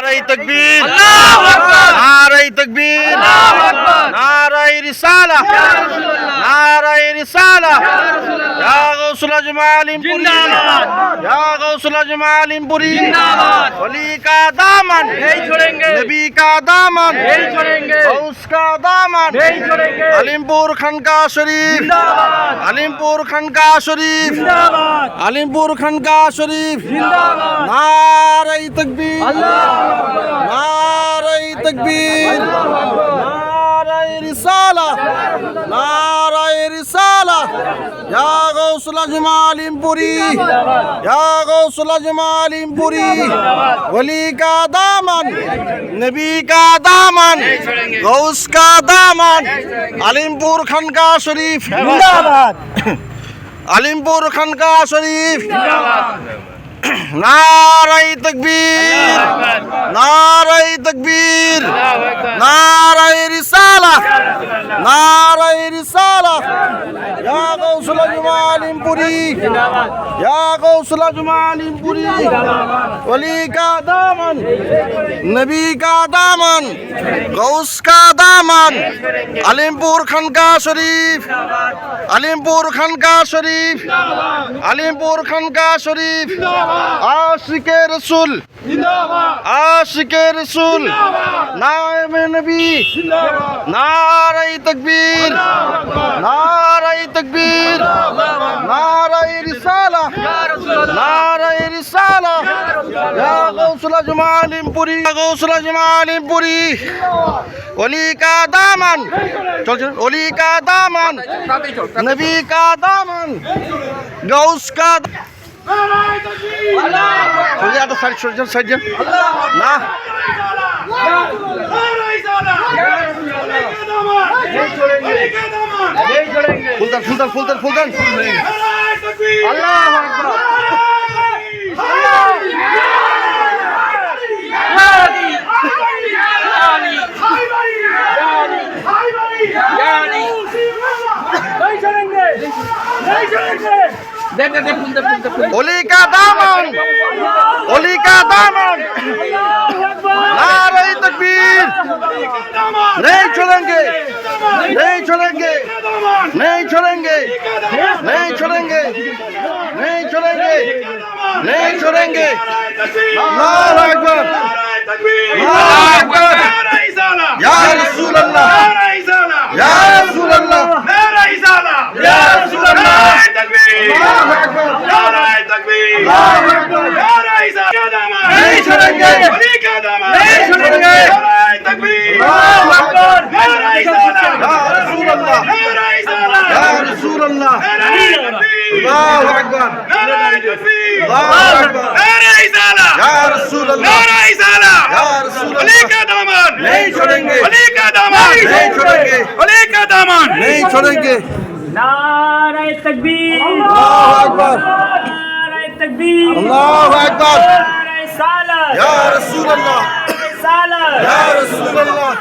নারায়ে তাকবীর, আল্লাহু আকবার, নারায়ে তাকবীর, আল্লাহু আকবার, নারায়ে রিসালাহ, ইয়া রাসূলুল্লাহ, নারায়ে রিসালাহ, ইয়া রাসূলুল্লাহ, ইয়া গাউসুল আজম আলিমপুরি জিন্দাবাদ, ইয়া গাউসুল আজম আলিমপুরি জিন্দাবাদ, ওলি কা দামন नहीं छोड़ेंगे, नबी का दामन नहीं छोड़ेंगे, उसका दामन नहीं छोड़ेंगे, अलीमपुर खनका शरीफ जिंदाबाद, अलीमपुर खनका शरीफ जिंदाबाद, अलीमपुर खनका शरीफ जिंदाबाद, नारे तकबीर, नारे तकबीर, नारे रिसाला, नारे रिसाला, या गौसुल आजम आलिमपुरी, या गौसुल आजम आलिमपुरी, वली का दामन, नबी का दामन, गौस का दामन, अलीमपुर खनका शरीफ जिंदाबाद, अलीमपुर खनका शरीफ नाराये तकबीर, नाराये तकबीर, नाराये रिसाला, नाराये रिसाला, या गौसुल आजम आलिमपुरी, या गौसुल आजम आलिमपुरी, वली का दामन, नबी का दामन, गौस का दामन, अलीमपुर खनका शरीफ, अलीमपुर खनका शरीफ, अलीमपुर खनका शरीफ, आशिके रसूल जिंदाबाद, आशिके रसूल नायब नबी नाराये तकबीर, नाराये तकबीर, नाराये रिसाला, नाराये रिसाला, या गौसुल आजम आलिमपुरी, या गौसुल आजम आलिमपुरी, वली का दामन, चल चल, वली का दामन, नबी का दामन, गौस का साइड ना फुलतन फुलतन फुलतन अल्लाहु अकबर ओली का दामन, ओली का दामन, नारे तकबीर, नहीं छोड़ेंगे, नहीं छोड़ेंगे, नहीं छोड़ेंगे, नहीं छोड़ेंगे, नहीं छोड़ेंगे, नहीं छोड़ेंगे, अल्लाहु अकबर, अल्लाहु अकबर, या रसूल अल्लाह, या रसूल अल्लाह, या रसूल अल्लाह, नहीं छोड़ेंगे, नहीं छोड़ेंगे, या रसूल अल्लाह, अल्लाहु अकबर, अल्लाहु अकबर, या रसूल अल्लाह, या रसूल अल्लाह, नहीं छोड़ेंगे, नहीं छोड़ेंगे, नहीं छोड़ेंगे, नारे तकबीर, अल्लाहु अकबर, नारे तकबीर, अल्लाहु अकबर, नारे साला, या रसूल अल्लाह, साला, या रसूल अल्लाह,